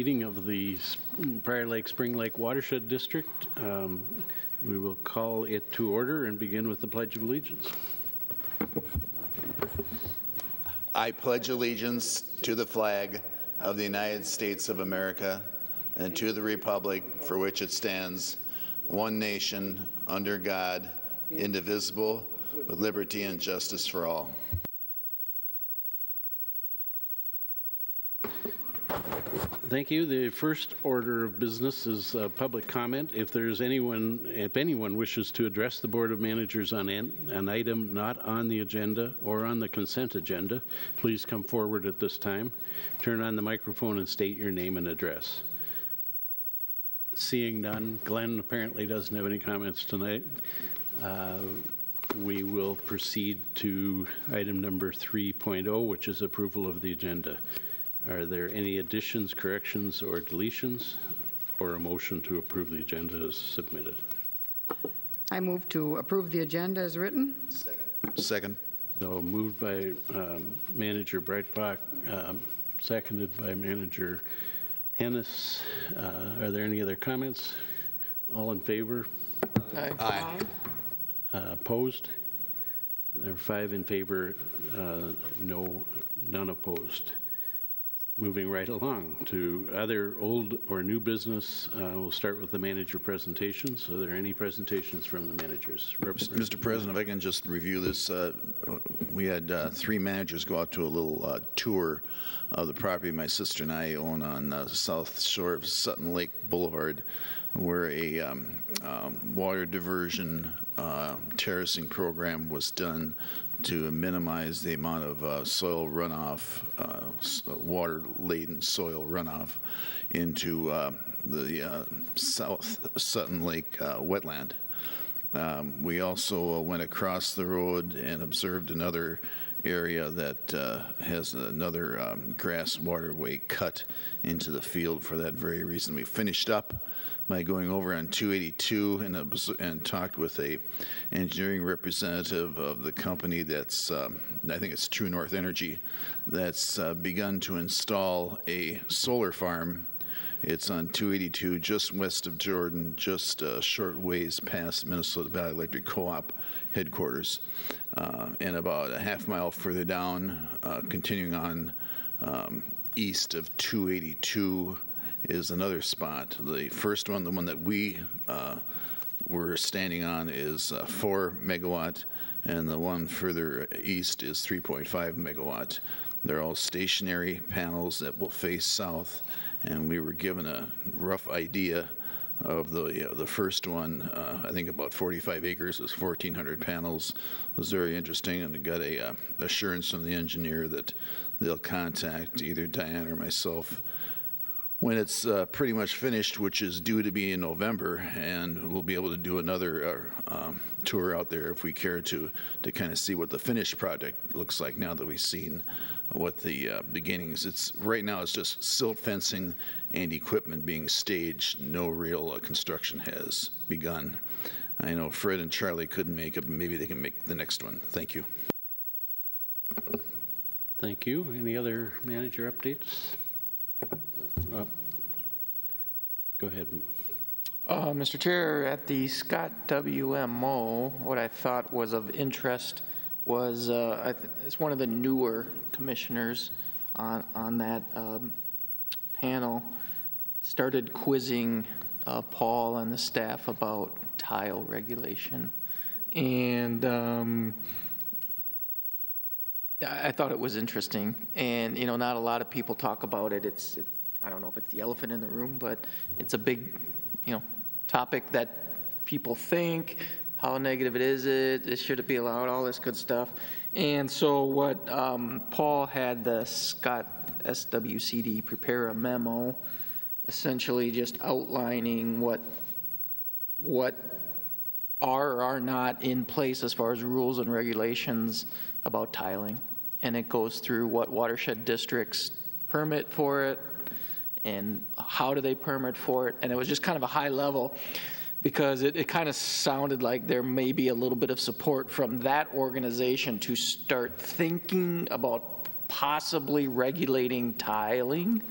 meeting of the Prior Lake Spring Lake Watershed District. We will call it to order and begin with the Pledge of Allegiance. I pledge allegiance to the flag of the United States of America and to the republic for which it stands, one nation, under God, indivisible, with liberty and justice for all. Thank you. The first order of business is public comment. If anyone wishes to address the Board of Managers on an item not on the agenda or on the consent agenda, please come forward at this time. Turn on the microphone and state your name and address. Seeing none, Glenn apparently doesn't have any comments tonight. We will proceed to item number 3.0, which is approval of the agenda. Are there any additions, corrections, or deletions, or a motion to approve the agenda as submitted? I move to approve the agenda as written. Second. So moved by Manager Breitbach, seconded by Manager Hennis. Are there any other comments? All in favor? Aye. Opposed? There are 5 in favor, none opposed. Moving right along to other old or new business, we'll start with the manager presentations. Are there any presentations from the managers? Mr. President, if I can just review this. We had 3 managers go out to a little tour of the property my sister and I own on the south shore of Sutton Lake Boulevard, where a water diversion terracing program was done to minimize the amount of soil runoff, water-laden soil runoff into the South Sutton Lake wetland. We also went across the road and observed another area that has another grass waterway cut into the field for that very reason. We finished up by going over on 282 and talked with a engineering representative of the company that's, I think it's True North Energy, that's begun to install a solar farm. It's on 282 just west of Jordan, just a short ways past Minnesota Valley Electric Co-op headquarters. And about a half mile further down, continuing on east of 282, is another spot. The first one, the one that we were standing on, is 4 megawatt, and the one further east is 3.5 megawatt. They're all stationary panels that will face south, and we were given a rough idea of the first one. I think about 45 acres is 1,400 panels. It was very interesting, and I got a assurance from the engineer that they'll contact either Diane or myself when it's pretty much finished, which is due to be in November, and we'll be able to do another tour out there if we care to kind of see what the finished project looks like now that we've seen what the beginnings. Right now it's just silt fencing and equipment being staged. No real construction has begun. I know Fred and Charlie couldn't make it, but maybe they can make the next one. Thank you. Thank you. Any other manager updates? Go ahead. Mr. Chair, at the Scott WMO, what I thought was of interest was it's one of the newer commissioners on that panel started quizzing Paul and the staff about tile regulation. And I thought it was interesting. And, you know, not a lot of people talk about it. It's I don't know if it's the elephant in the room, but it's a big, you know, topic that people think, how negative should it be allowed, all this good stuff. And so what Paul had the Scott SWCD prepare a memo, essentially just outlining what are or are not in place as far as rules and regulations about tiling. And it goes through what watershed districts permit for it, and how do they permit for it. And it was just kind of a high level, because it kind of sounded like there may be a little bit of support from that organization to start thinking about possibly regulating tiling.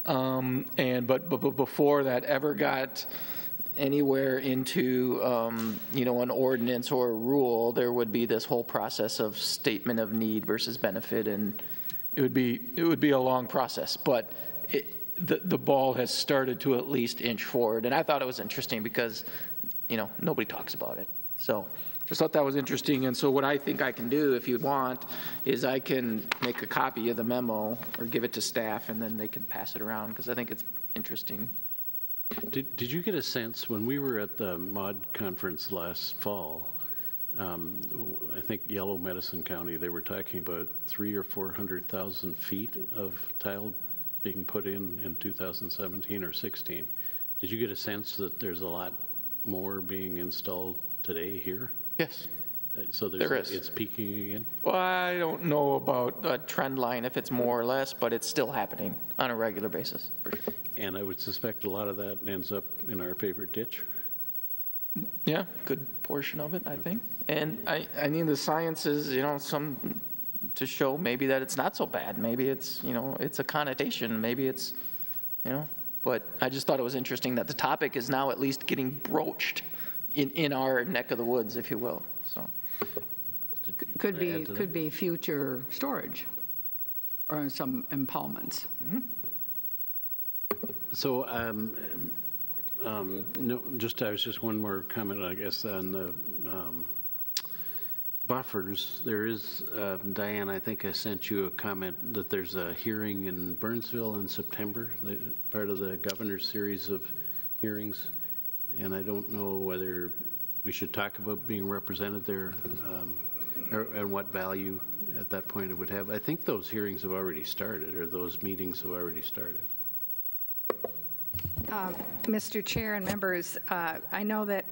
But before that ever got anywhere into, an ordinance or a rule, there would be this whole process of statement of need versus benefit, and it would be a long process. But the ball has started to at least inch forward, and I thought it was interesting because, nobody talks about it. So just thought that was interesting. And so what I think I can do, if you want, is I can make a copy of the memo or give it to staff, and then they can pass it around, because I think it's interesting. Did you get a sense when we were at the MOD conference last fall, I think Yellow Medicine County, they were talking about 300,000 or 400,000 feet of tile being put in 2017 or 16. Did you get a sense that there's a lot more being installed today here? Yes. So There is. It's peaking again? Well, I don't know about a trend line, if it's more or less, but it's still happening on a regular basis, for sure. And I would suspect a lot of that ends up in our favorite ditch. Yeah, good portion of it, I think. And I mean, the science is, some to show maybe that it's not so bad. Maybe it's, it's a connotation. Maybe it's, but I just thought it was interesting that the topic is now at least getting broached in our neck of the woods, if you will, so. Could be future storage or some impoundments. So, no, I was just one more comment, I guess, on the buffers. There is, Diane, I think I sent you a comment that there's a hearing in Burnsville in September, part of the governor's series of hearings. And I don't know whether we should talk about being represented there and what value at that point it would have. I think those hearings have already started, or those meetings have already started. Mr. Chair and members, I know that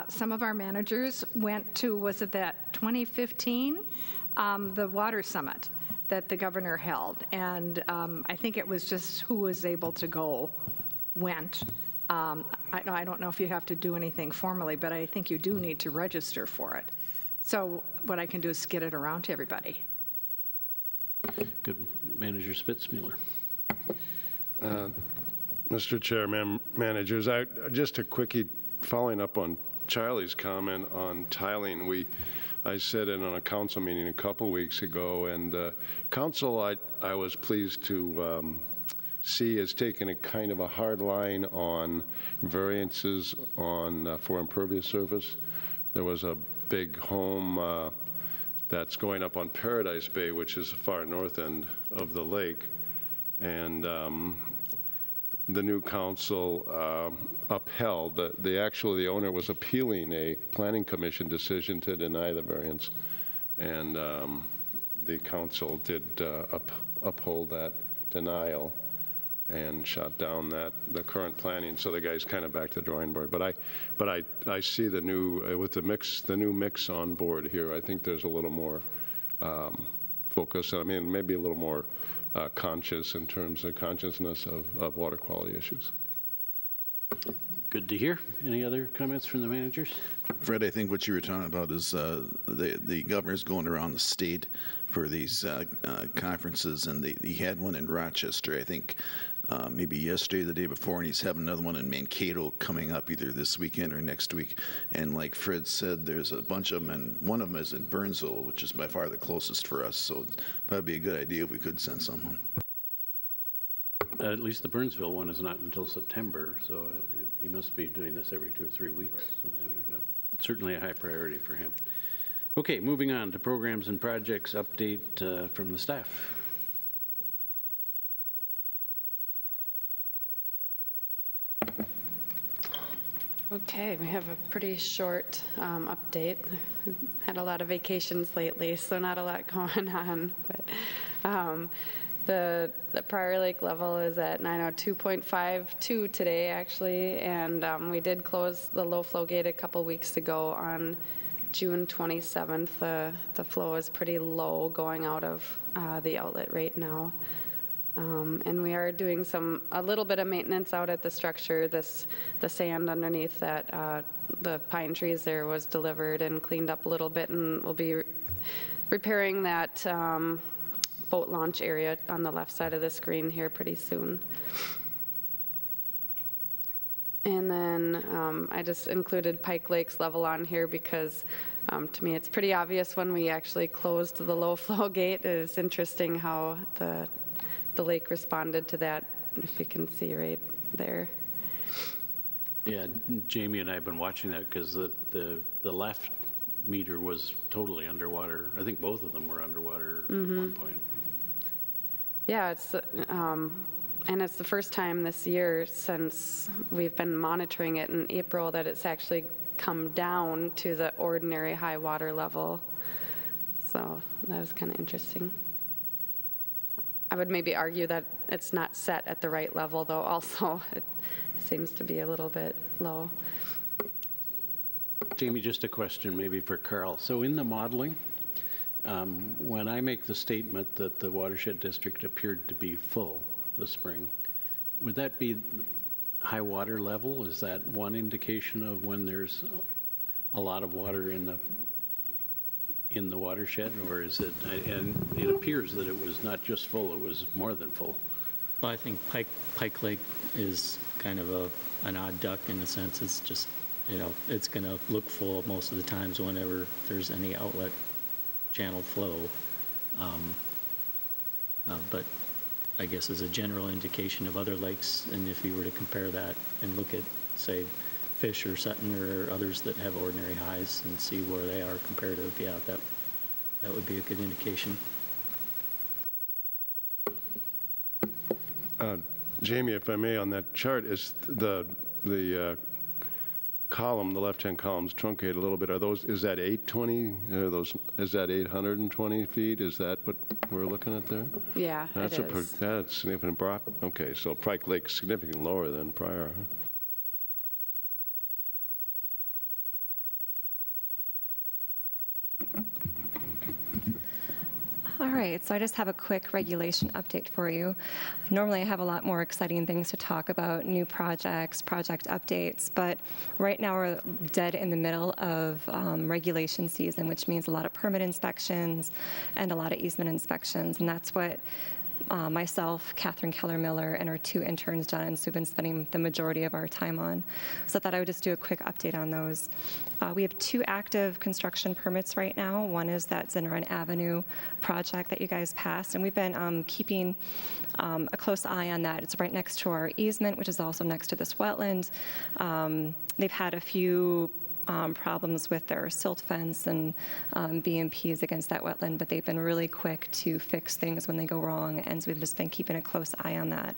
some of our managers went to, was it that 2015, the water summit that the governor held. And I think it was just who was able to go went. I don't know if you have to do anything formally, but I think you do need to register for it. So what I can do is get it around to everybody. Good. Manager Spitzmuller. Mr. Chair, managers, just a quickie following up on Charlie's comment on tiling. I said it on a council meeting a couple weeks ago, and council, I was pleased to see has taken a kind of a hard line on variances for impervious surface. There was a big home that's going up on Paradise Bay, which is the far north end of the lake, and the new council upheld the owner was appealing a planning commission decision to deny the variance, and the council did uphold that denial and shot down the current planning. So the guy's kind of back to the drawing board. But I see the new with the new mix on board here. I think there's a little more focus. I mean, maybe a little more conscious in terms of consciousness of water quality issues. Good to hear. Any other comments from the managers? Fred, I think what you were talking about is the governor's going around the state for these conferences, and he had one in Rochester, I think, maybe yesterday, the day before, and he's having another one in Mankato coming up either this weekend or next week. And like Fred said, there's a bunch of them, and one of them is in Burnsville, which is by far the closest for us. So it'd probably be a good idea if we could send someone. At least the Burnsville one is not until September, so he must be doing this every 2 or 3 weeks. So anyway, certainly a high priority for him. Okay, moving on to programs and projects update from the staff. Okay, we have a pretty short update. We've had a lot of vacations lately, so not a lot going on. But the Prior Lake level is at 902.52 today, actually, and we did close the low flow gate a couple weeks ago on June 27th. The flow is pretty low going out of the outlet right now. And we are doing a little bit of maintenance out at the structure. The sand underneath that, the pine trees there was delivered and cleaned up a little bit, and we'll be repairing that boat launch area on the left side of the screen here pretty soon. And then I just included Pike Lake's level on here because to me it's pretty obvious when we actually closed the low flow gate. It's interesting how the lake responded to that, if you can see right there. Yeah, Jamie and I have been watching that because the left meter was totally underwater. I think both of them were underwater at one point. Yeah, and it's the first time this year since we've been monitoring it in April that it's actually come down to the ordinary high water level. So that was kind of interesting. I would maybe argue that it's not set at the right level, though, also. It seems to be a little bit low. Jamie, just a question maybe for Carl. So in the modeling, when I make the statement that the watershed district appeared to be full this spring, would that be high water level? Is that one indication of when there's a lot of water in the watershed, or is it, and it appears that it was not just full, it was more than full. Well, I think Pike Lake is kind of an odd duck in the sense it's just, it's going to look full most of the times whenever there's any outlet channel flow. But I guess as a general indication of other lakes, and if you were to compare that and look at, say, Fish or Sutton or others that have ordinary highs and see where they are comparative, yeah, that would be a good indication. Jamie, if I may, on that chart, is the column, the left-hand column's truncated a little bit. Is that 820? Is that 820 feet? Is that what we're looking at there? Yeah, That's it is. That's a significant drop. Okay, so Pike Lake's significantly lower than prior. Huh? All right, so I just have a quick regulation update for you. Normally I have a lot more exciting things to talk about, new projects, project updates, but right now we're dead in the middle of regulation season, which means a lot of permit inspections and a lot of easement inspections, and that's what myself, Catherine Keller-Miller, and our 2 interns, John and Sue, have been spending the majority of our time on. So I thought I would just do a quick update on those. We have 2 active construction permits right now. One is that Zinneron Avenue project that you guys passed, and we've been keeping a close eye on that. It's right next to our easement, which is also next to this wetland. They've had a few problems with their silt fence and BMPs against that wetland, but they've been really quick to fix things when they go wrong, and so we've just been keeping a close eye on that.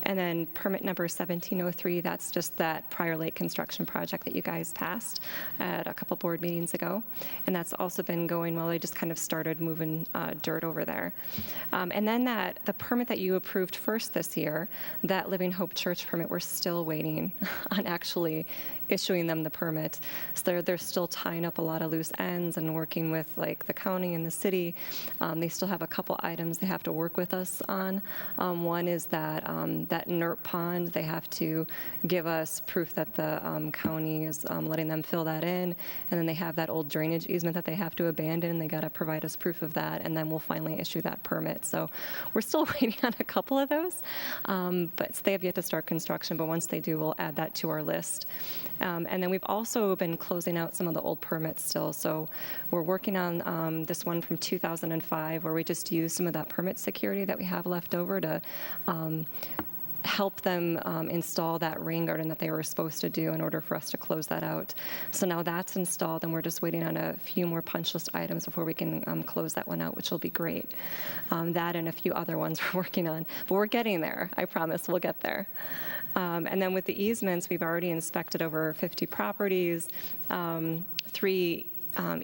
And then permit number 1703, that's just that Prior Lake construction project that you guys passed at a couple board meetings ago. And that's also been going well. They just kind of started moving dirt over there. And then the permit that you approved first this year, that Living Hope Church permit, we're still waiting on actually issuing them the permit. So they're still tying up a lot of loose ends and working with like the county and the city. They still have a couple items they have to work with us on. One is that that NERP pond, they have to give us proof that the county is letting them fill that in, and then they have that old drainage easement that they have to abandon, and they got to provide us proof of that, and then we'll finally issue that permit. So we're still waiting on a couple of those, but they have yet to start construction, but once they do, we'll add that to our list. And then we've also been closing out some of the old permits still. So we're working on this one from 2005 where we just used some of that permit security that we have left over to help them install that rain garden that they were supposed to do in order for us to close that out. So now that's installed, and we're just waiting on a few more punch list items before we can close that one out, which will be great. That and a few other ones we're working on. But we're getting there. I promise we'll get there. And then with the easements, we've already inspected over 50 properties. 3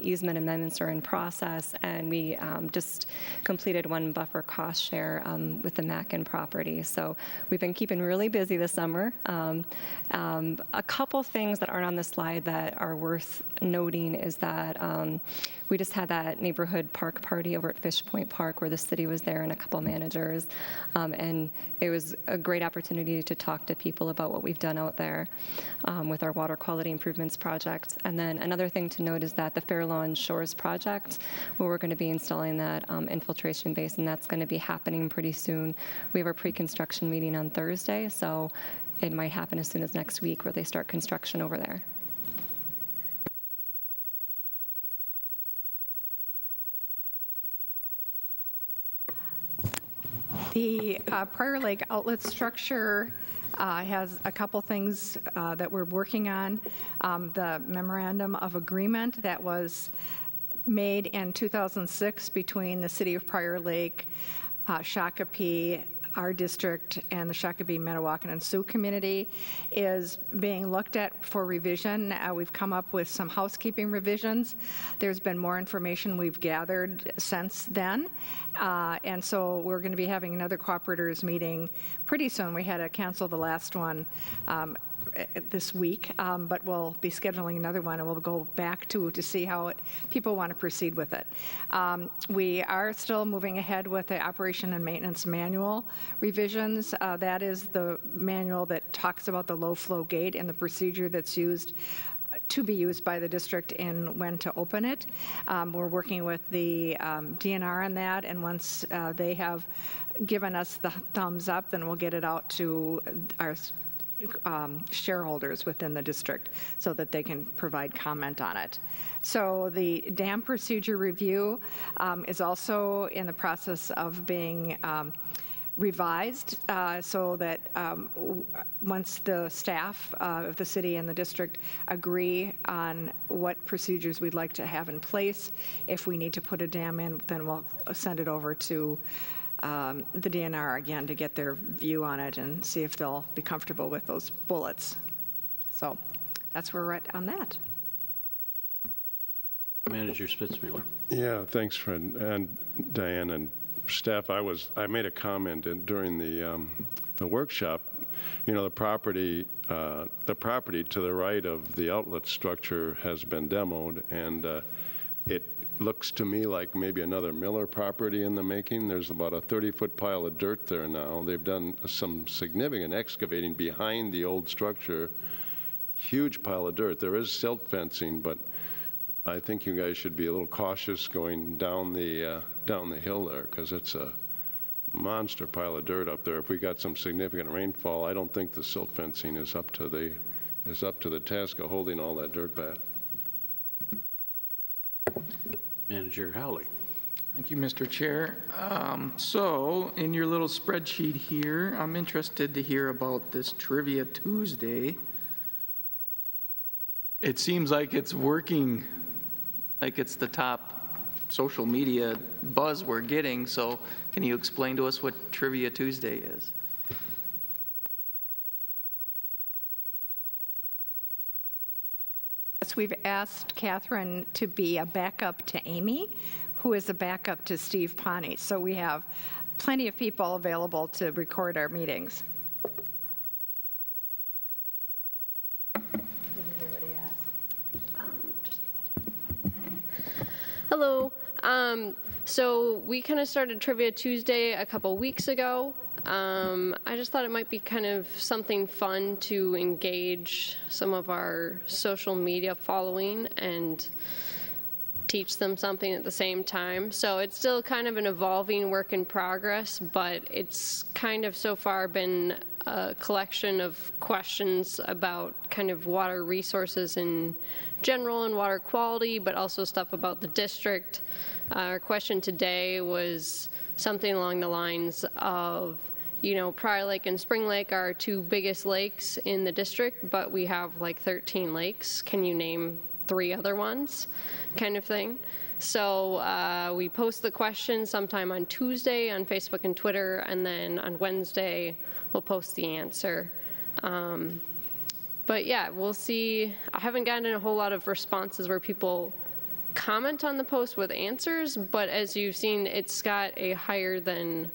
easement amendments are in process, and we just completed 1 buffer cost share with the Mackin property. So we've been keeping really busy this summer. A couple things that aren't on the slide that are worth noting is that we just had that neighborhood park party over at Fish Point Park where the city was there and a couple managers. And it was a great opportunity to talk to people about what we've done out there with our water quality improvements project. And then another thing to note is that the Fair Lawn Shores project, where we're going to be installing that infiltration basin. That's going to be happening pretty soon. We have our pre-construction meeting on Thursday, so it might happen as soon as next week where they start construction over there. The Prior Lake outlet structure has a couple things that we're working on. The memorandum of agreement that was made in 2006 between the City of Prior Lake, Shakopee, our district, and the Shakopee, Metawakan, and Sioux community is being looked at for revision. We've come up with some housekeeping revisions. There's been more information we've gathered since then. And so we're going to be having another cooperators meeting pretty soon. We had to cancel the last one this week, but we'll be scheduling another one, and we'll go back to see how people want to proceed with it. We are still moving ahead with the operation and maintenance manual revisions. That is the manual that talks about the low flow gate and the procedure that's used to be used by the district in when to open it. We're working with the DNR on that, and once they have given us the thumbs up, then we'll get it out to our shareholders within the district so that they can provide comment on it. So the dam procedure review is also in the process of being revised so that once the staff of the city and the district agree on what procedures we'd like to have in place, if we need to put a dam in, then we'll send it over to the DNR again to get their view on it and see if they'll be comfortable with those bullets. So that's where we're at on that. Manager Spitzmuller. Yeah, thanks, Fred, and Diane and staff. I made a comment during the workshop. You know, the property to the right of the outlet structure has been demoed, and it looks to me like maybe another Miller property in the making. There's about a 30-foot pile of dirt there now. They've done some significant excavating behind the old structure. Huge pile of dirt. There is silt fencing, but I think you guys should be a little cautious going down the hill there, because it's a monster pile of dirt up there. If we got some significant rainfall, I don't think the silt fencing is up to the task of holding all that dirt back. Manager Howley. Thank you, Mr. Chair. So in your little spreadsheet here, I'm interested to hear about this Trivia Tuesday. It seems like it's working, like it's the top social media buzz we're getting. So can you explain to us what Trivia Tuesday is? Yes, we've asked Catherine to be a backup to Amy, who is a backup to Steve Pawnee. So we have plenty of people available to record our meetings. Hello. So we kind of started Trivia Tuesday a couple weeks ago. I just thought it might be kind of something fun to engage some of our social media following and teach them something at the same time. So it's still kind of an evolving work in progress, but it's kind of so far been a collection of questions about kind of water resources in general and water quality, but also stuff about the district. Our question today was something along the lines of, you know, Prior Lake and Spring Lake are our two biggest lakes in the district, but we have like 13 lakes. Can you name 3 other ones, kind of thing? So we post the question sometime on Tuesday on Facebook and Twitter, and then on Wednesday we'll post the answer. But yeah, we'll see. I haven't gotten a whole lot of responses where people comment on the post with answers, but as you've seen, it's got a higher than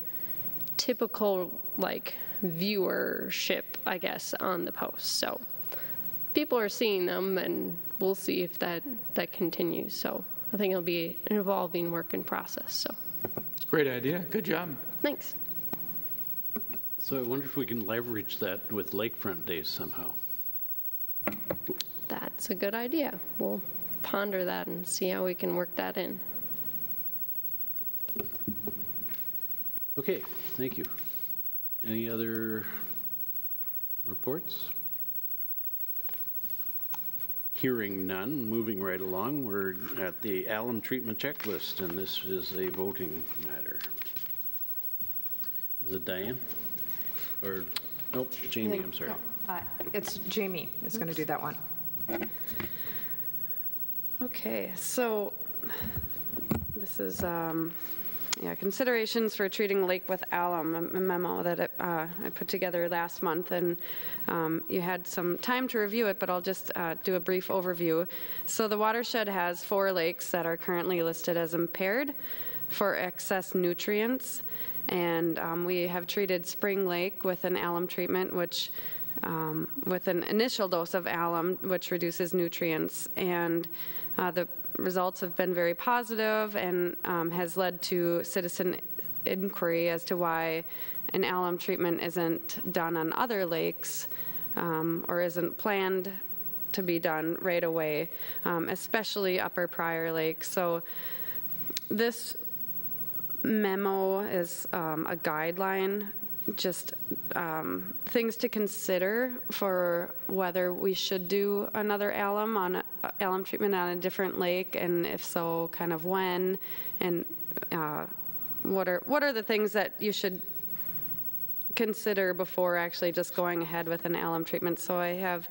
typical like viewership, I guess, on the post. So people are seeing them, and we'll see if that continues. So I think it'll be an evolving work in process. So It's a great idea. Good job. thanks. So I wonder if we can leverage that with Lakefront Days somehow. That's a good idea. We'll ponder that and see how we can work that in. Okay, thank you. Any other reports? Hearing none, moving right along, we're at the alum treatment checklist, and this is a voting matter. Is it Diane? Or, nope, Jamie, I'm sorry. It's Jamie that's going to do that one. Okay, so this is, considerations for treating a lake with alum, a memo that I put together last month, and you had some time to review it, but I'll just do a brief overview. So the watershed has 4 lakes that are currently listed as impaired for excess nutrients, and we have treated Spring Lake with an alum treatment, which with an initial dose of alum, which reduces nutrients, and the results have been very positive and has led to citizen inquiry as to why an alum treatment isn't done on other lakes or isn't planned to be done right away, especially Upper Prior Lake. So this memo is a guideline, just things to consider for whether we should do another alum treatment on a different lake, and if so, kind of when, and what are the things that you should consider before actually just going ahead with an alum treatment. So I have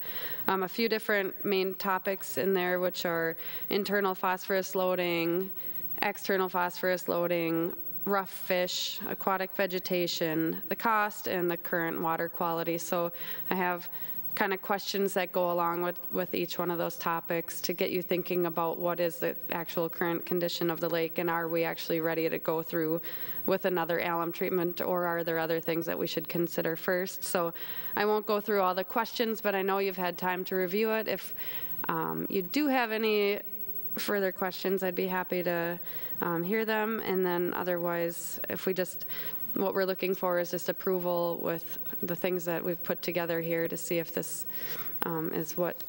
a few different main topics in there, which are internal phosphorus loading, external phosphorus loading, rough fish, aquatic vegetation, the cost, and the current water quality. So I have kind of questions that go along with each one of those topics to get you thinking about what is the actual current condition of the lake, and are we actually ready to go through with another alum treatment, or are there other things that we should consider first? So I won't go through all the questions, but I know you've had time to review it. If you do have any further questions, I'd be happy to hear them. And then otherwise, if we just, what we're looking for is just approval with the things that we've put together here to see if this is what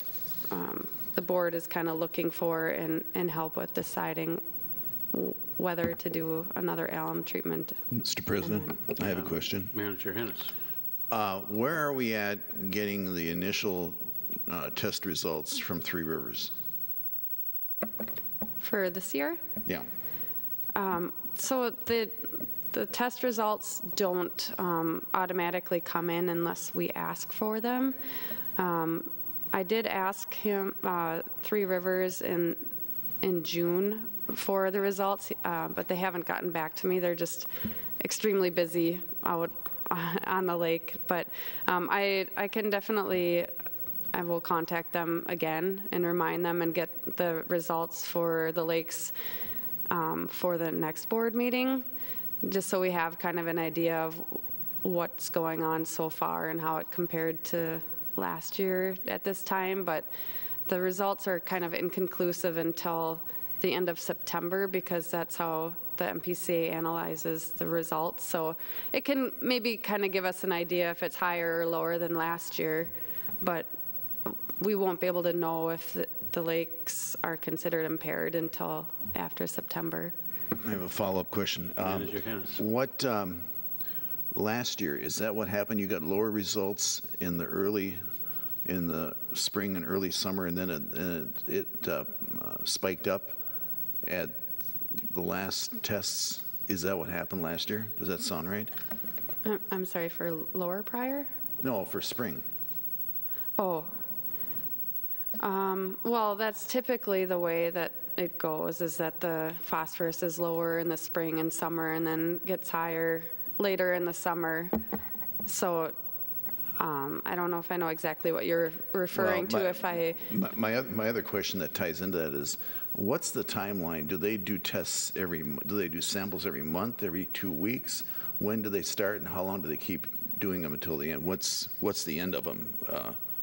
the board is kind of looking for and help with deciding whether to do another alum treatment. Mr. President, I have a question. Manager Hennis. Where are we at getting the initial test results from Three Rivers? For this year? Yeah. So the test results don't automatically come in unless we ask for them. I did ask him, Three Rivers, in June for the results, but they haven't gotten back to me. They're just extremely busy out on the lake. But I can definitely, I will contact them again and remind them and get the results for the lakes for the next board meeting, just so we have kind of an idea of what's going on so far and how it compared to last year at this time. But the results are kind of inconclusive until the end of September, because that's how the MPCA analyzes the results. So it can maybe kind of give us an idea if it's higher or lower than last year, but we won't be able to know if the lakes are considered impaired until after September. I have a follow-up question. Manager Hennis. What, last year, is that what happened? You got lower results in the spring and early summer, and then it spiked up at the last tests? Is that what happened last year? Does that sound right? I'm sorry, for lower prior? No, for spring. Oh. Well, that's typically the way that it goes, is that the phosphorus is lower in the spring and summer and then gets higher later in the summer. So I don't know if I know exactly what you're referring to. My other question that ties into that is, what's the timeline? Do they do tests do they do samples every month, every 2 weeks? When do they start, and how long do they keep doing them until the end? What's the end of them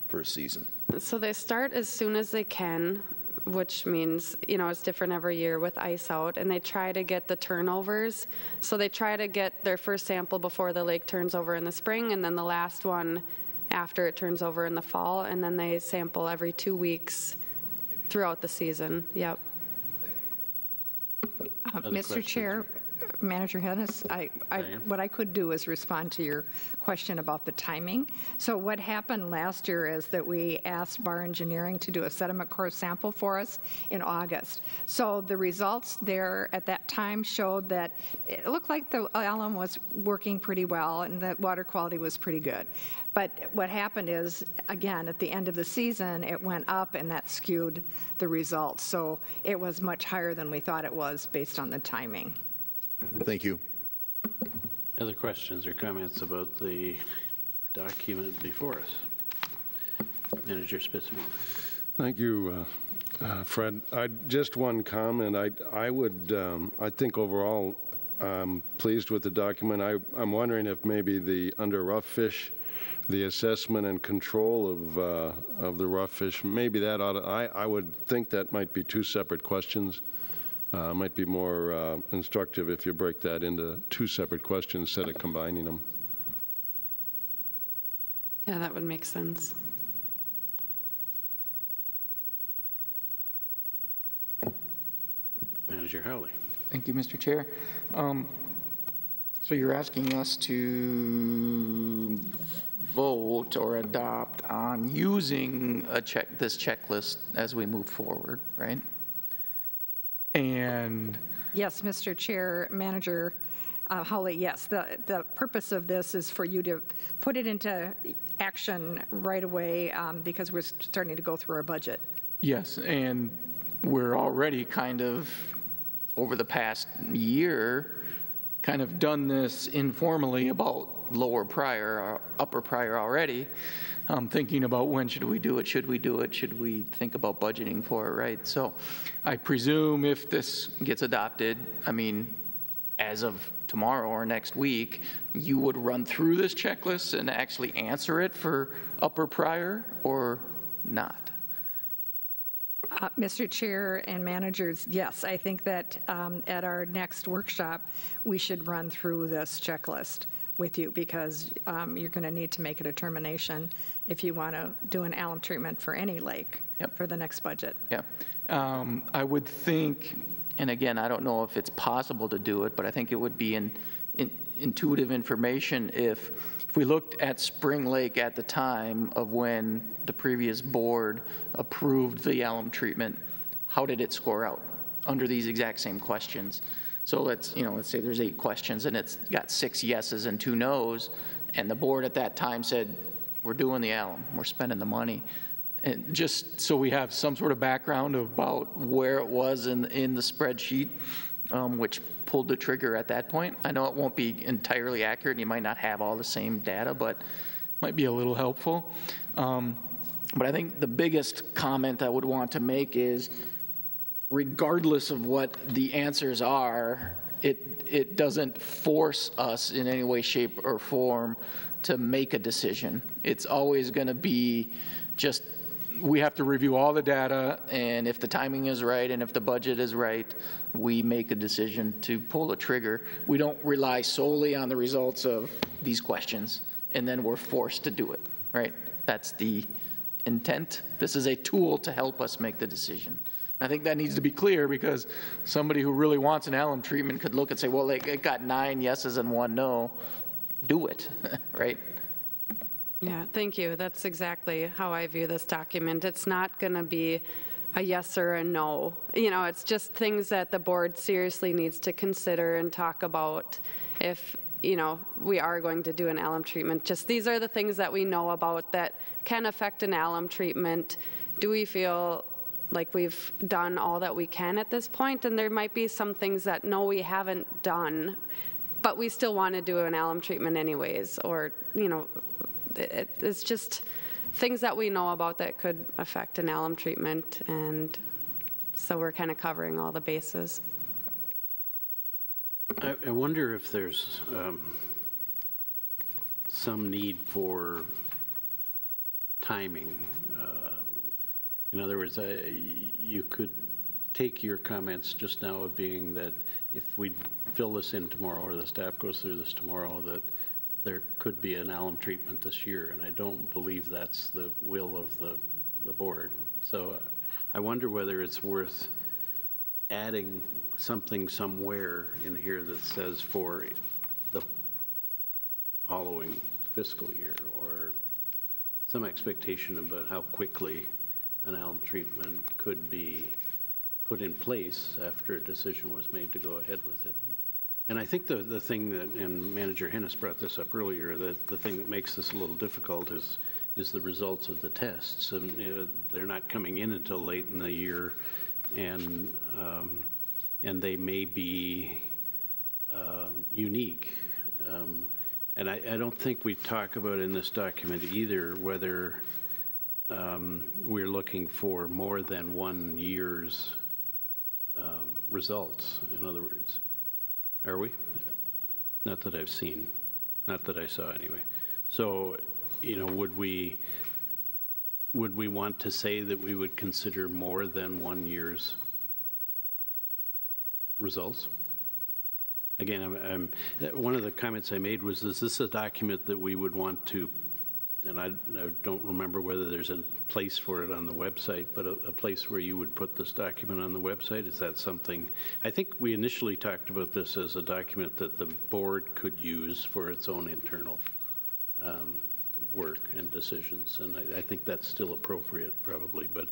for a season? So they start as soon as they can, which means, it's different every year with ice out, and they try to get the turnovers. So they try to get their first sample before the lake turns over in the spring, and then the last one after it turns over in the fall, and then they sample every 2 weeks throughout the season. Yep. Other Mr. questions? Chair, Manager Hennis, Diane? what I could do is respond to your question about the timing. So what happened last year is that we asked Bar Engineering to do a sediment core sample for us in August. So the results there at that time showed that it looked like the alum was working pretty well and that water quality was pretty good. But what happened is, again, at the end of the season, it went up and that skewed the results. So it was much higher than we thought it was based on the timing. Thank you. Other questions or comments about the document before us? Manager Spitzman. Thank you, Fred. Just one comment. I think overall, I'm pleased with the document. I'm wondering if maybe under rough fish, the assessment and control of the rough fish, maybe that ought to, I would think that might be two separate questions. Might be more instructive if you break that into two separate questions instead of combining them. Yeah, that would make sense. Manager Howley. Thank you, Mr. Chair. So you're asking us to vote or adopt on using this checklist as we move forward, right? And Yes, Mr. Chair, Manager Howley, yes. The purpose of this is for you to put it into action right away because we're starting to go through our budget. yes, and we're already kind of, over the past year, kind of done this informally about lower prior or upper prior already, thinking about when should we do it, should we do it, should we think about budgeting for it, right? So I presume if this gets adopted, I mean, as of tomorrow or next week, you would run through this checklist and actually answer it for upper prior or not? Mr. Chair and managers, yes, I think that at our next workshop, we should run through this checklist with you because you're going to need to make a determination if you want to do an alum treatment for any lake for the next budget. Yeah. I would think, and again, I don't know if it's possible to do it, but I think it would be intuitive information if we looked at Spring Lake at the time of when the previous board approved the alum treatment, how did it score out under these exact same questions? So let's say there's 8 questions and it's got 6 yeses and 2 nos, and the board at that time said, we're doing the alum, we're spending the money. And just so we have some sort of background about where it was in the spreadsheet, which pulled the trigger at that point. I know it won't be entirely accurate, and you might not have all the same data, but might be a little helpful. But I think the biggest comment I would want to make is, regardless of what the answers are, it doesn't force us in any way, shape, or form to make a decision. It's always going to be just, we have to review all the data, and if the timing is right and if the budget is right, we make a decision to pull the trigger. We don't rely solely on the results of these questions, and then we're forced to do it, right? That's the intent. This is a tool to help us make the decision. I think that needs to be clear because somebody who really wants an alum treatment could look and say, well, it got 9 yeses and 1 no. Do it, right? Yeah, thank you. That's exactly how I view this document. It's not going to be a yes or a no. It's just things that the board seriously needs to consider and talk about if, we are going to do an alum treatment. Just these are the things that we know about that can affect an alum treatment. Do we feel like we've done all that we can at this point? And there might be some things that, no, we haven't done, but we still want to do an alum treatment anyways, or, it's just things that we know about that could affect an alum treatment, and so we're kind of covering all the bases. I wonder if there's some need for timing. In other words, you could take your comments just now of being that if we fill this in tomorrow or the staff goes through this tomorrow, that there could be an alum treatment this year, and I don't believe that's the will of the board. So I wonder whether it's worth adding something somewhere in here that says for the following fiscal year, or some expectation about how quickly an alum treatment could be put in place after a decision was made to go ahead with it. And I think the thing that, and Manager Hennis brought this up earlier, that the thing that makes this a little difficult is the results of the tests. And they're not coming in until late in the year, and they may be unique. And I don't think we talk about in this document either whether we're looking for more than 1 year's results, in other words. Are we? Not that I've seen, not that I saw anyway. So, you know, would we want to say that we would consider more than 1 year's results? Again, one of the comments I made was, is this a document that we would want to, and I don't remember whether there's a place for it on the website, but a place where you would put this document on the website? Is that something? I think we initially talked about this as a document that the board could use for its own internal work and decisions, and I think that's still appropriate probably, but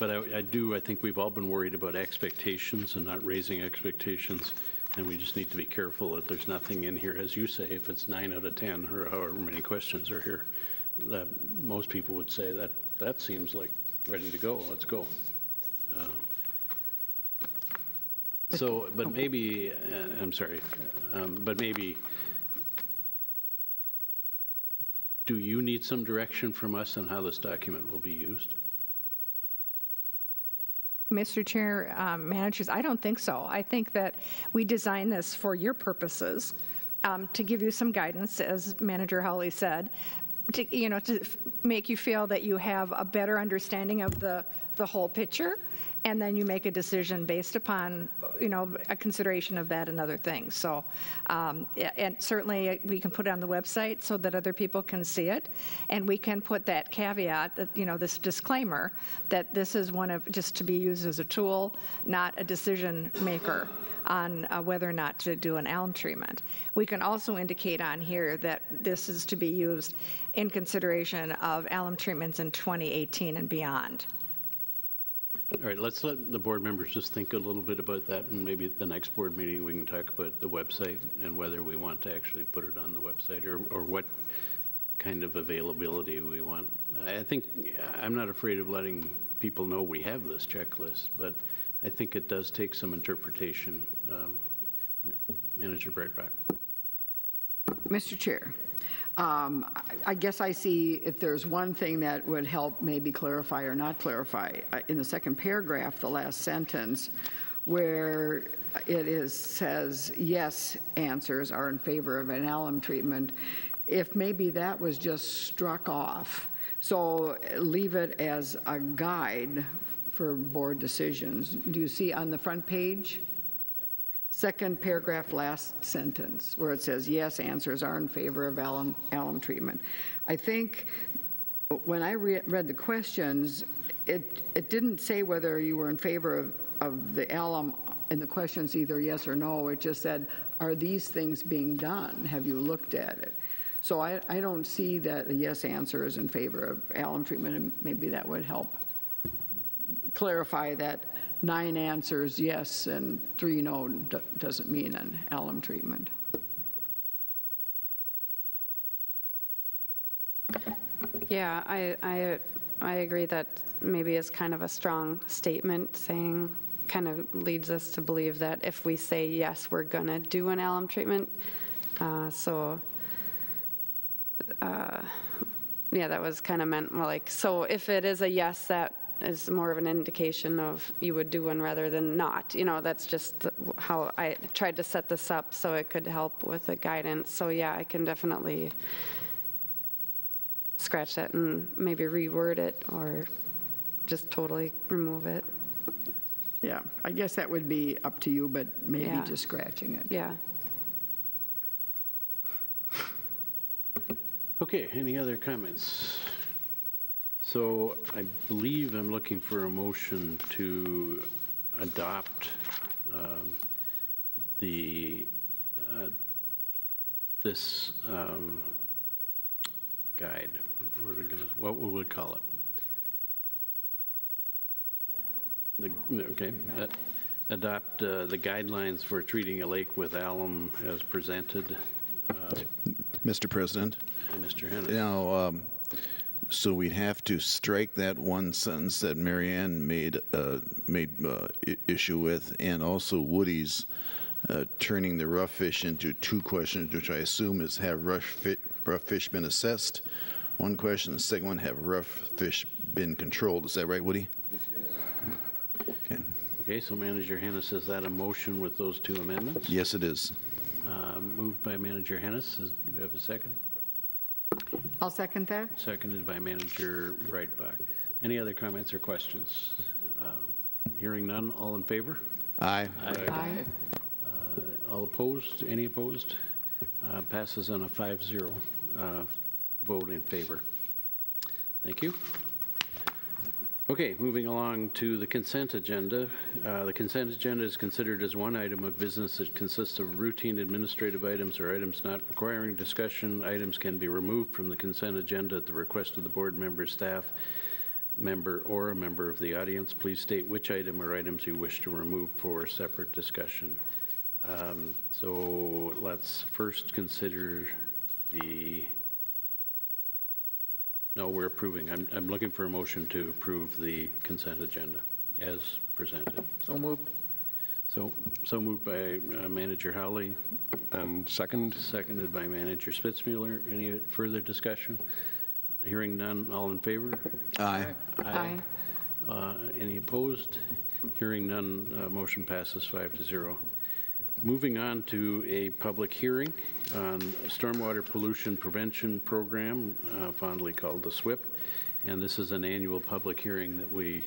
I think we've all been worried about expectations and not raising expectations, and we just need to be careful that there's nothing in here, as you say, if it's 9 out of 10 or however many questions are here, that most people would say that seems like ready to go, let's go. But maybe, I'm sorry, but maybe, do you need some direction from us on how this document will be used? Mr. Chair, managers, I don't think so. I think that we designed this for your purposes, to give you some guidance, as Manager Howley said, to make you feel that you have a better understanding of the whole picture, and then you make a decision based upon, a consideration of that and other things. So, and certainly we can put it on the website so that other people can see it, and we can put that caveat, that, this disclaimer, that this is one of, just to be used as a tool, not a decision maker on whether or not to do an alum treatment. We can also indicate on here that this is to be used in consideration of alum treatments in 2018 and beyond. All right, let's let the board members just think a little bit about that, and maybe at the next board meeting we can talk about the website and whether we want to actually put it on the website, or what kind of availability we want. I think I'm not afraid of letting people know we have this checklist, but I think it does take some interpretation. Manager Breitbach. Mr. Chair, I guess I see if there's one thing that would help maybe clarify or not clarify. In the second paragraph, the last sentence, where says, yes, answers are in favor of an alum treatment, if maybe that was just struck off. So leave it as a guide for board decisions. Do you see on the front page? Second paragraph, last sentence, where it says, yes, answers are in favor of alum treatment. I think when I read the questions, it didn't say whether you were in favor of the alum in the questions, either yes or no. It just said, are these things being done? Have you looked at it? So I don't see that the yes answer is in favor of alum treatment, and maybe that would help clarify that 9 answers yes and 3 no doesn't mean an alum treatment. Yeah, I agree that maybe is kind of a strong statement, saying, kind of leads us to believe that if we say yes, we're going to do an alum treatment. Yeah, that was kind of meant like, so if it is a yes, that is more of an indication of you would do one rather than not. That's just how I tried to set this up so it could help with the guidance. So yeah, I can definitely scratch that and maybe reword it, or just totally remove it. Yeah, I guess that would be up to you, but maybe just scratching it. Yeah. Okay, any other comments? So I believe I'm looking for a motion to adopt this guide. What will we call it? Okay. Adopt the guidelines for treating a lake with alum as presented. Mr. President, Mr. Hennis. now, so we'd have to strike that one sentence that Marianne made issue with, and also Woody's turning the rough fish into two questions, which I assume is have rough fish been assessed? One question. The second one, have rough fish been controlled? Is that right, Woody? Okay. Okay, so Manager Hennis, is that a motion with those two amendments? Yes, it is. Moved by Manager Hennis. Do we have a second? I'll second that. Seconded by Manager Breitbach. Any other comments or questions? Hearing none, all in favor? Aye. Aye. All opposed? Any opposed? Passes on a 5-0 vote in favor. Thank you. Okay, moving along to the consent agenda. The consent agenda is considered as one item of business that consists of routine administrative items or items not requiring discussion. Items can be removed from the consent agenda at the request of the board member, staff member, or a member of the audience. Please state which item or items you wish to remove for separate discussion. So let's first consider no, we're approving. I'm looking for a motion to approve the consent agenda as presented. So moved. So moved by Manager Howley. And second? Seconded by Manager Spitzmuller. Any further discussion? Hearing none, all in favor? Aye. Aye. Any opposed? Hearing none, motion passes 5-0. Moving on to a public hearing on Stormwater Pollution Prevention Program, fondly called the SWIP. And this is an annual public hearing that we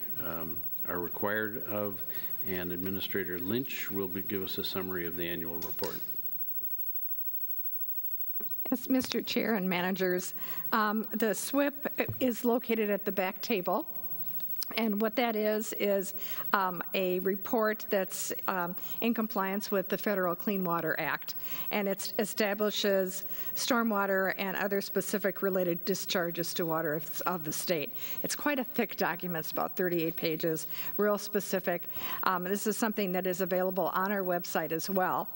are required of, and Administrator Lynch will give us a summary of the annual report. Yes, Mr. Chair and managers, the SWIP is located at the back table. And what that is a report that's in compliance with the Federal Clean Water Act. And it establishes stormwater and other specific related discharges to water of the state. It's quite a thick document. It's about 38 pages, real specific. This is something that is available on our website as well.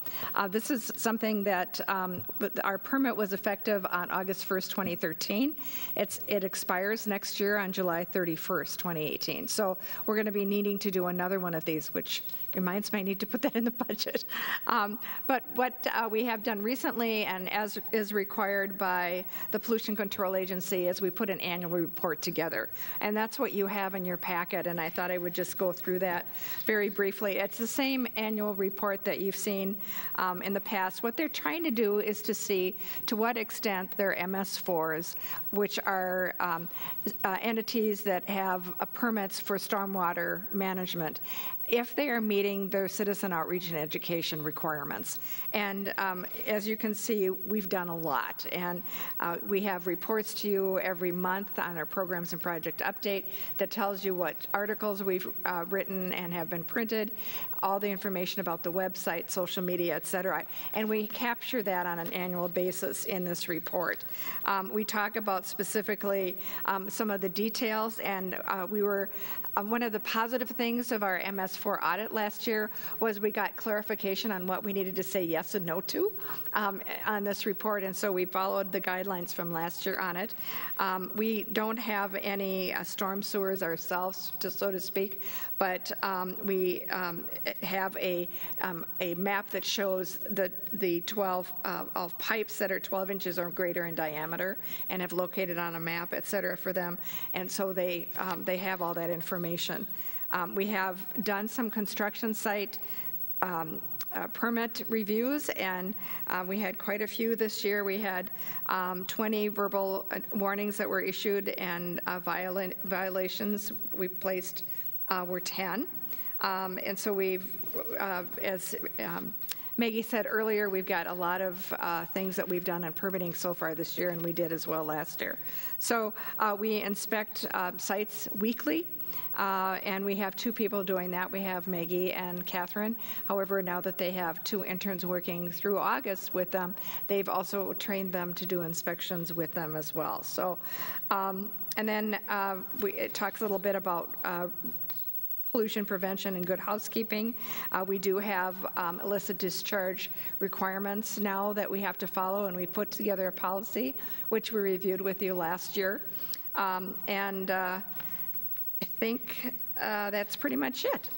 This is something that our permit was effective on August 1st, 2013. It expires next year on July 31st, 2018. So we're going to be needing to do another one of these, which reminds me I need to put that in the budget. But what we have done recently, and as is required by the Pollution Control Agency, is we put an annual report together. And that's what you have in your packet, and I thought I would just go through that very briefly. It's the same annual report that you've seen in the past. What they're trying to do is to see to what extent their MS4s, which are entities that have permits for stormwater management, if they are meeting their citizen outreach and education requirements. And as you can see, we've done a lot. And we have reports to you every month on our programs and project update that tells you what articles we've written and have been printed, all the information about the website, social media, et cetera. And we capture that on an annual basis in this report. We talk about specifically some of the details, and we were, one of the positive things of our MS4 audit last year was we got clarification on what we needed to say yes and no to on this report, and so we followed the guidelines from last year on it. We don't have any storm sewers ourselves, so to speak, but we have a map that shows the 12 of pipes that are 12 inches or greater in diameter and have located on a map, et cetera, for them, and so they have all that information. We have done some construction site permit reviews, and we had quite a few this year. We had 20 verbal warnings that were issued, and violations we placed were 10. And so we've, as Maggie said earlier, we've got a lot of things that we've done on permitting so far this year, and we did as well last year. So we inspect sites weekly. And we have 2 people doing that. We have Maggie and Catherine. However, now that they have 2 interns working through August with them, they've also trained them to do inspections with them as well. So, and then it talks a little bit about pollution prevention and good housekeeping. We do have illicit discharge requirements now that we have to follow, and we put together a policy, which we reviewed with you last year. I think that's pretty much it.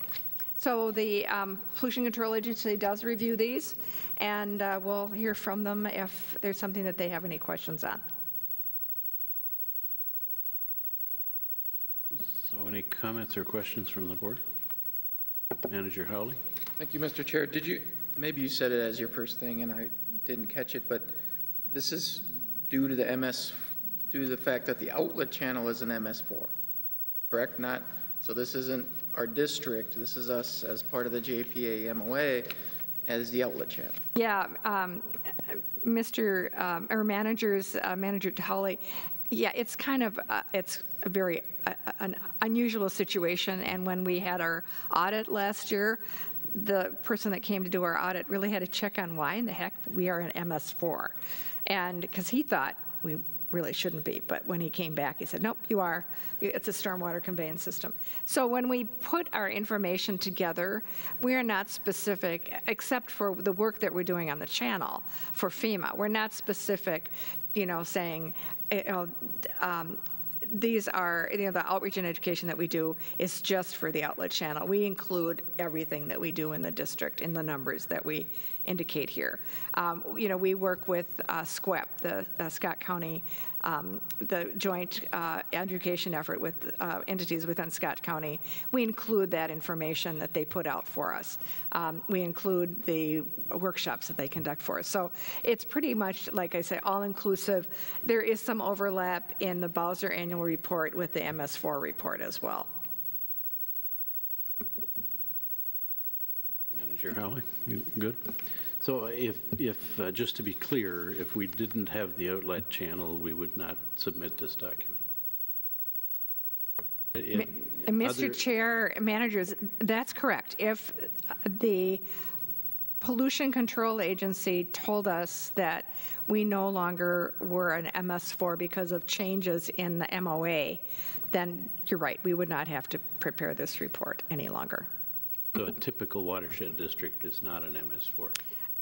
So the Pollution Control Agency does review these, and we'll hear from them if there's something that they have any questions on. So any comments or questions from the board? Manager Howley? Thank you, Mr. Chair. Maybe you said it as your first thing and I didn't catch it, but this is due to the fact that the outlet channel is an MS4, correct? So this isn't our district, this is us as part of the JPA MOA as the outlet channel. Yeah, Manager Howley, yeah, it's kind of, it's a very an unusual situation, and when we had our audit last year, the person that came to do our audit really had to check on why in the heck we are an MS4, and because he thought we really shouldn't be, but when he came back, he said, nope, you are. It's a stormwater conveyance system. So when we put our information together, we are not specific, except for the work that we're doing on the channel for FEMA. We're not specific, saying, these are, the outreach and education that we do is just for the outlet channel. We include everything that we do in the district in the numbers that we indicate here. We work with SCWEP, the Scott County, the joint education effort with entities within Scott County. We include that information that they put out for us. We include the workshops that they conduct for us. So it's pretty much, like I say, all-inclusive. There is some overlap in the Bowser annual report with the MS4 report as well. Manager Howley, you good? So if just to be clear, if we didn't have the outlet channel, we would not submit this document. Mr. Chair, managers, that's correct. If the Pollution Control Agency told us that we no longer were an MS4 because of changes in the MOA, then you're right, we would not have to prepare this report any longer. So a typical watershed district is not an MS4.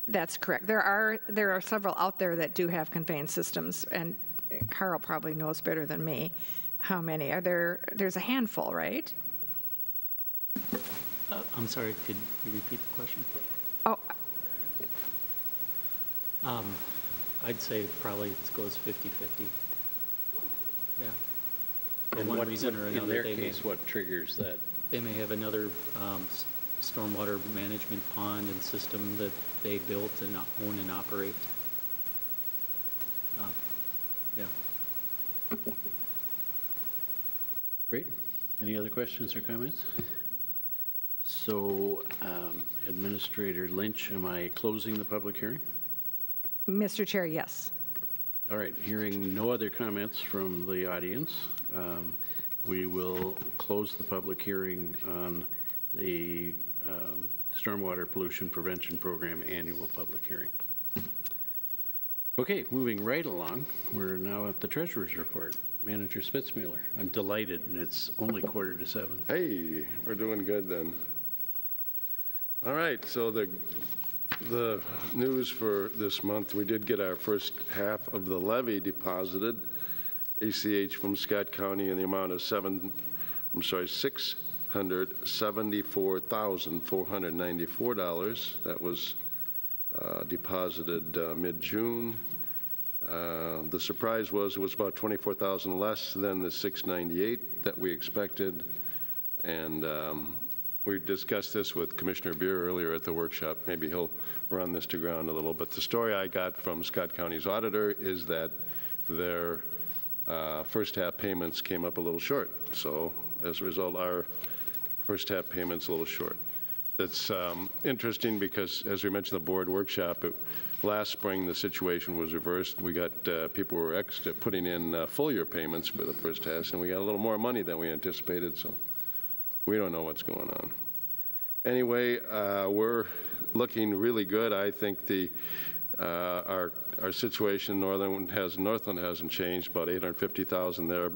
That's correct. There are several out there that do have conveyance systems, and Carl probably knows better than me how many. Are there? There's a handful, right? I'm sorry, could you repeat the question? Oh, I'd say probably it goes 50-50. Yeah. For And one what, reason or another, in their case, what triggers that? They may have another stormwater management pond and system that they built and own and operate. Yeah. Great. Any other questions or comments? So, Administrator Lynch, am I closing the public hearing? Mr. Chair, yes. All right, hearing no other comments from the audience, we will close the public hearing on the Stormwater Pollution Prevention Program annual public hearing. Okay, moving right along, we're now at the Treasurer's Report. Manager Spitzmuller, I'm delighted, and it's only 6:45. Hey, we're doing good then. All right, so the news for this month, we did get our first half of the levy deposited, ACH from Scott County in the amount of $674,494. That was deposited mid-June. The surprise was it was about $24,000 less than the $698 that we expected, and we discussed this with Commissioner Beer earlier at the workshop. Maybe he'll run this to ground a little. But the story I got from Scott County's auditor is that their first half payments came up a little short. So as a result, our first half payments a little short. It's interesting because, as we mentioned, the board workshop, last spring, the situation was reversed. We got people were extra putting in full year payments for the first test, and we got a little more money than we anticipated, so we don't know what's going on. Anyway, we're looking really good. I think our situation, Northland hasn't changed, about $850,000 there,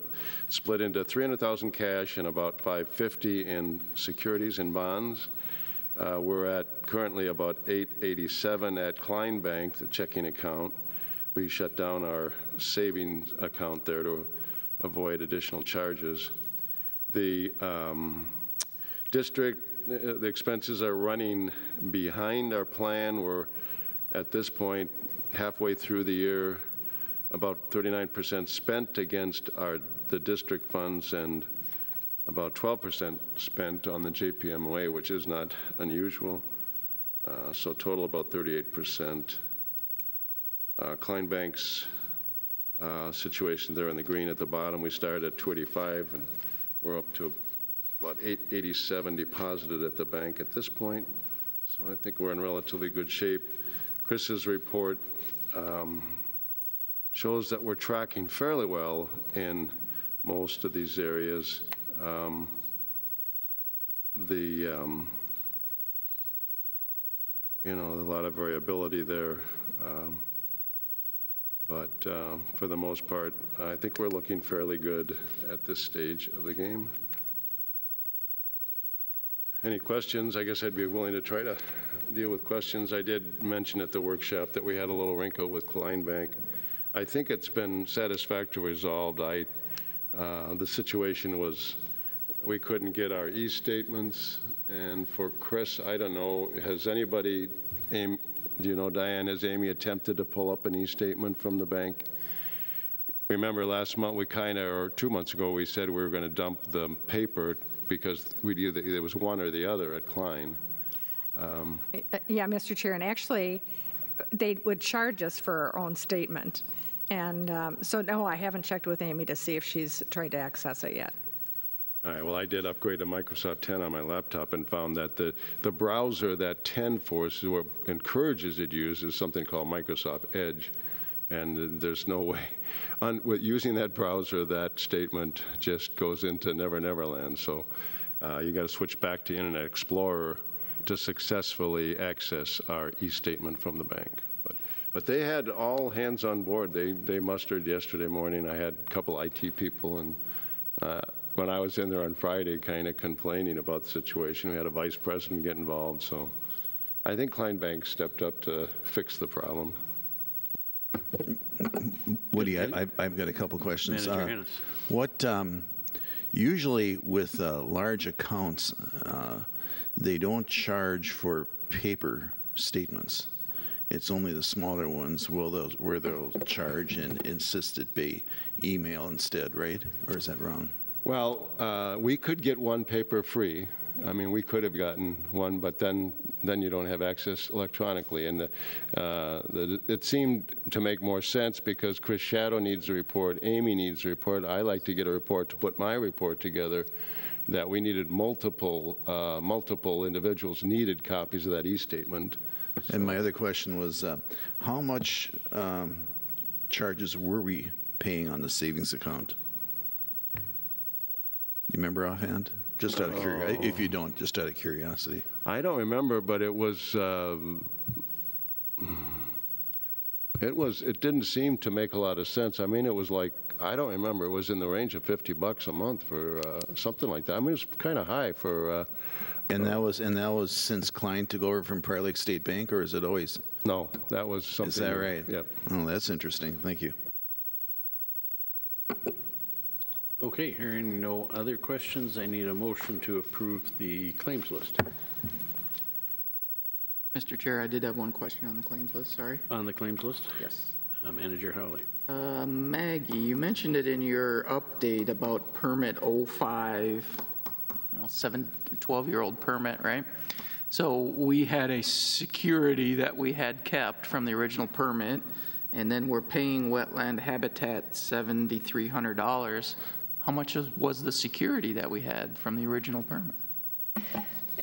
split into $300,000 cash and about $550 in securities and bonds. We're at currently about $887 at Klein Bank, the checking account. We shut down our savings account there to avoid additional charges. The district, the expenses are running behind our plan. We're at this point halfway through the year, about 39% spent against the district funds and about 12% spent on the JPMOA, which is not unusual. So total about 38%. Klein Bank's situation there in the green at the bottom, we started at 285 and we're up to about 887 deposited at the bank at this point. So I think we're in relatively good shape. Chris's report shows that we're tracking fairly well in most of these areas. You know, a lot of variability there, but for the most part, I think we're looking fairly good at this stage of the game. Any questions? I guess I'd be willing to try to deal with questions. I did mention at the workshop that we had a little wrinkle with Klein Bank. I think it's been satisfactorily resolved. The situation was we couldn't get our e-statements, and for Chris, I don't know, has anybody, do you know, Diane, has Amy attempted to pull up an e-statement from the bank? Remember last month or 2 months ago, we said we were going to dump the paper because there was one or the other at Klein. Yeah, Mr. Chair, and actually, they would charge us for our own statement. And so, no, I haven't checked with Amy to see if she's tried to access it yet. All right, well, I did upgrade to Microsoft 10 on my laptop and found that the browser that 10 forces or encourages it to use is something called Microsoft Edge. And there's no way, with using that browser, that statement just goes into Never Never Land. So you got to switch back to Internet Explorer to successfully access our e-statement from the bank. But they had all hands on board. They mustered yesterday morning. I had a couple IT people, and when I was in there on Friday kind of complaining about the situation, we had a vice president get involved. So I think Klein Bank stepped up to fix the problem. Woody, I've got a couple questions. Manager Hennis. What usually with large accounts, they don't charge for paper statements. It's only the smaller ones where they'll charge and insist it be email instead, right? Or is that wrong? Well, we could get one paper free. I mean, we could have gotten one, but then you don't have access electronically. And it seemed to make more sense because Chris Shadow needs a report, Amy needs a report. I like to get a report to put my report together. That we needed multiple individuals needed copies of that e-statement. So. And my other question was, how much charges were we paying on the savings account? You remember offhand? Just out of curiosity. If you don't, just out of curiosity. I don't remember, but it didn't seem to make a lot of sense. I mean, it was like, I don't remember, it was in the range of $50 a month for something like that. I mean, it was kind of high for. And that was since Klein took over from Prior Lake State Bank, or is it always? No, that was something. Is that right? Yep. Oh, that's interesting. Thank you. Okay, hearing no other questions, I need a motion to approve the claims list. Mr. Chair, I did have one question on the claims list, sorry. On the claims list? Yes. Manager Howley. Maggie, you mentioned it in your update about permit 05, 12-year-old permit, right? So we had a security that we had kept from the original permit, and then we're paying Wetland Habitat $7,300. How much was the security that we had from the original permit?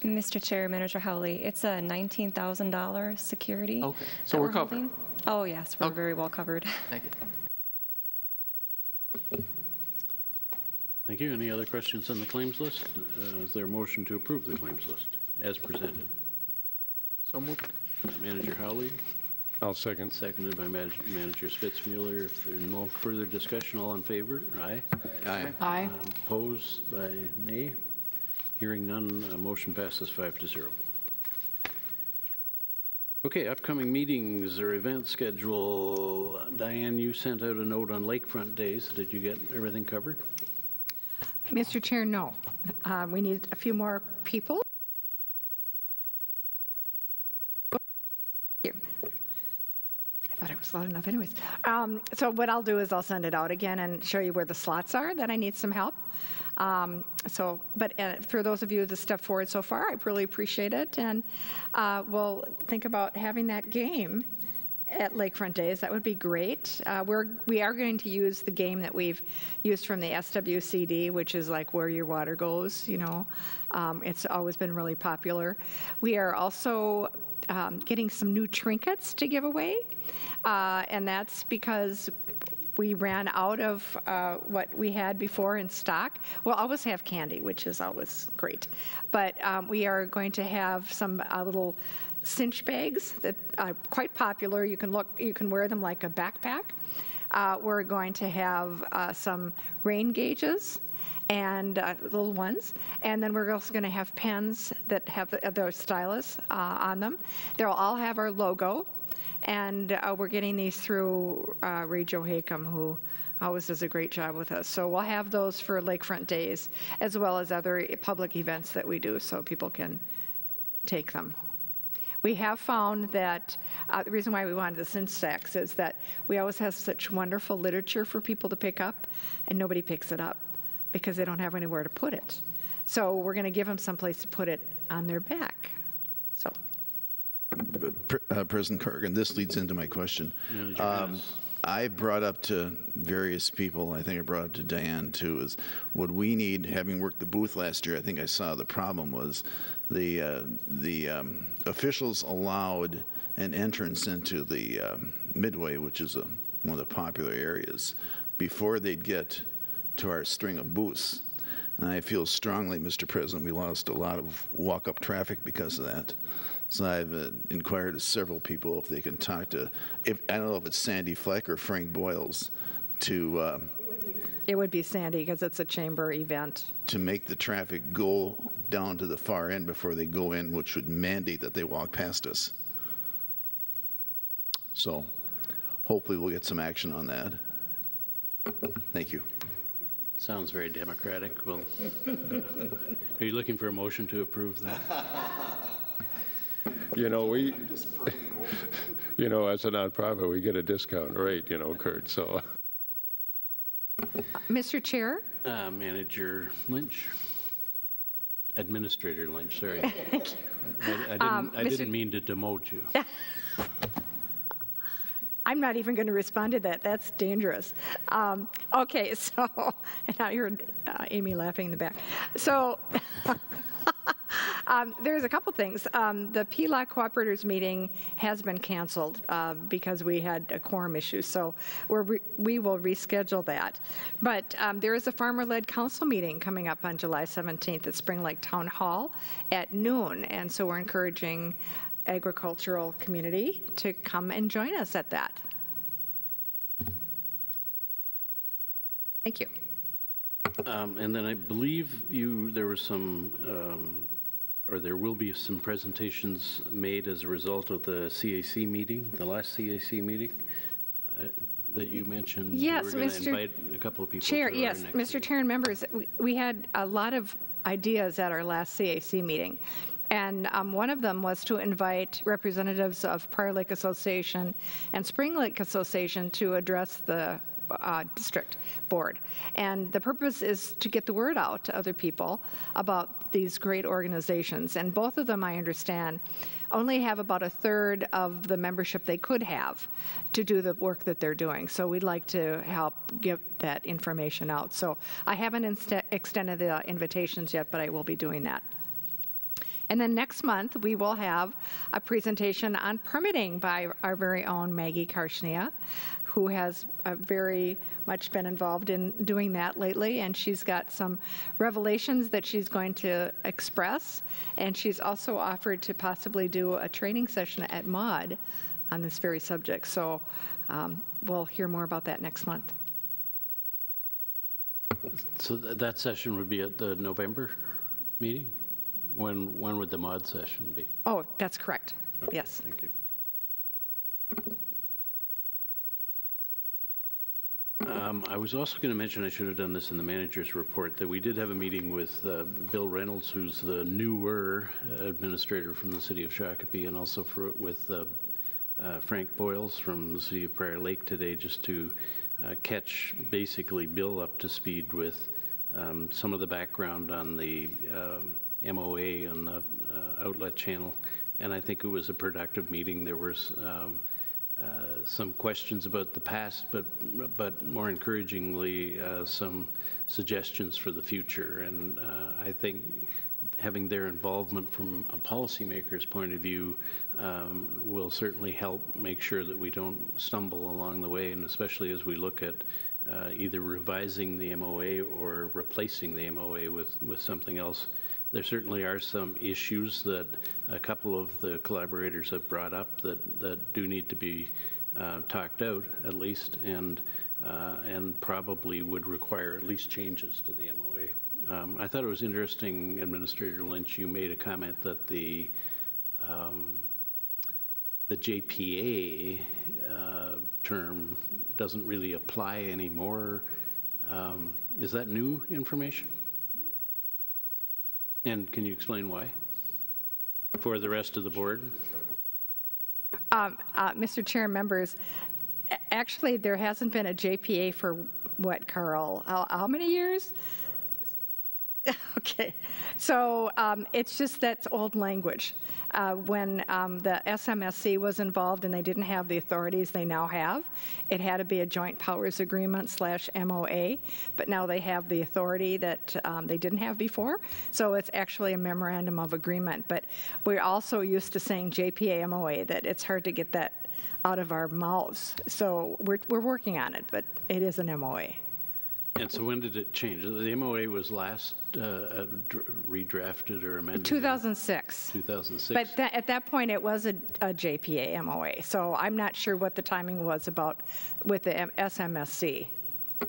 Mr. Chair, Manager Howley, it's a $19,000 security. Okay, so that we're covered. holding. Oh, yes, we're Okay. very well covered. Thank you. Thank you. Any other questions on the claims list? Is there a motion to approve the claims list as presented? So moved. Manager Howley, I'll second. seconded by Manager Spitzmueller. If there's no further discussion, all in favor? Aye. Aye. Aye. Opposed by nay? Hearing none, motion passes 5-0. Okay, upcoming meetings or event schedule. Diane, you sent out a note on Lakefront Days. Did you get everything covered? Mr. Chair, no. We need a few more people. Thank you. I thought it was loud enough anyways. So what I'll do is I'll send it out again and show you where the slots are that I need some help. But for those of you that stepped forward so far, I really appreciate it. And we'll think about having that game at Lakefront Days. That would be great. We are going to use the game that we've used from the SWCD, which is like Where Your Water Goes, you know. It's always been really popular. We are also getting some new trinkets to give away, and that's because we ran out of what we had before in stock. We'll always have candy, which is always great. But we are going to have some little cinch bags that are quite popular. You can wear them like a backpack. We're going to have some rain gauges and little ones. And then we're also going to have pens that have their stylus on them. They'll all have our logo. And we're getting these through Ray Joe Hakem, who always does a great job with us. So we'll have those for Lakefront Days, as well as other public events that we do, so people can take them. We have found that the reason why we wanted the cinch stacks is that we always have such wonderful literature for people to pick up, and nobody picks it up because they don't have anywhere to put it. So we're going to give them someplace to put it on their back. So. President Corrigan, this leads into my question. Manager Hess. I brought up to various people, I think I brought up to Diane too, is what we need, having worked the booth last year, I think I saw the problem was the officials allowed an entrance into the Midway, which is one of the popular areas, before they'd get to our string of booths. And I feel strongly, Mr. President, we lost a lot of walk-up traffic because of that. So I've inquired of several people if they can talk to, I don't know if it's Sandy Fleck or Frank Boyles, to It would be Sandy because it's a chamber event. to make the traffic go down to the far end before they go in, which would mandate that they walk past us. So hopefully we'll get some action on that. Thank you. Sounds very democratic. Well, are you looking for a motion to approve that? You know, as a nonprofit, we get a discount rate, Kurt, so. Mr. Chair? Manager Lynch. Administrator Lynch, sorry. Thank you. I didn't mean to demote you. I'm not even going to respond to that. That's dangerous. Okay, so, and I heard Amy laughing in the back. So, there's a couple things. The PLOC Cooperators meeting has been canceled because we had a quorum issue, so we will reschedule that. But there is a farmer-led council meeting coming up on July 17th at Spring Lake Town Hall at noon, and so we're encouraging agricultural community to come and join us at that. Thank you. And then I believe there were some, or there will be some presentations made as a result of the CAC meeting, the last CAC meeting that you mentioned. Yes, you were going to Mr. invite a couple of people Chair, to our yes, next Mr. meeting. Chair and members, we had a lot of ideas at our last CAC meeting. And one of them was to invite representatives of Prior Lake Association and Spring Lake Association to address the district board. And the purpose is to get the word out to other people about these great organizations. And both of them, I understand, only have about a third of the membership they could have to do the work that they're doing. So we'd like to help get that information out. So I haven't extended the invitations yet, but I will be doing that. And then next month, we will have a presentation on permitting by our very own Maggie Karshnia, who has very much been involved in doing that lately, and she's got some revelations that she's going to express, and she's also offered to possibly do a training session at MAUD on this very subject. So we'll hear more about that next month. So that session would be at the November meeting? When would the MAUD session be? Oh, that's correct. Okay, Yes. Thank you. I was also going to mention, I should have done this in the manager's report, that we did have a meeting with Bill Reynolds, who's the newer administrator from the city of Shakopee, and also with Frank Boyles from the city of Prior Lake today, just to catch basically Bill up to speed with some of the background on the MOA and the outlet channel. And I think it was a productive meeting. There was some questions about the past, but more encouragingly, some suggestions for the future. And I think having their involvement from a policymaker's point of view will certainly help make sure that we don't stumble along the way, and especially as we look at either revising the MOA or replacing the MOA with something else. There certainly are some issues that a couple of the collaborators have brought up that do need to be talked out, at least, and probably would require at least changes to the MOA. I thought it was interesting, Administrator Lynch, you made a comment that the JPA term doesn't really apply anymore. Is that new information? And can you explain why for the rest of the board? Mr. Chair and members, actually, there hasn't been a JPA for what, Carl? How many years? Okay, so it's just that's old language. When the SMSC was involved and they didn't have the authorities they now have, it had to be a joint powers agreement / MOA, but now they have the authority that they didn't have before, so it's actually a memorandum of agreement. But we're also used to saying JPA MOA, that it's hard to get that out of our mouths. So we're working on it, but it is an MOA. And so when did it change? The MOA was last redrafted or amended? 2006. 2006. But at that point, it was a JPA MOA, so I'm not sure what the timing was about with the SMSC.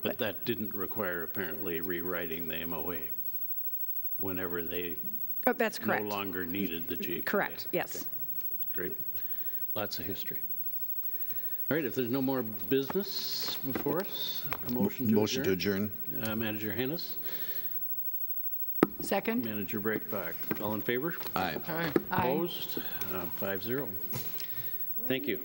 But that didn't require, apparently, rewriting the MOA whenever they Oh, that's correct. no longer needed the JPA. Correct, yes. Okay. Great. Lots of history. All right, if there's no more business before us, a motion to Motion to adjourn. Manager Hennis, Second? Manager Breakbach. All in favor? Aye. Aye. Opposed? 5-0. Thank you.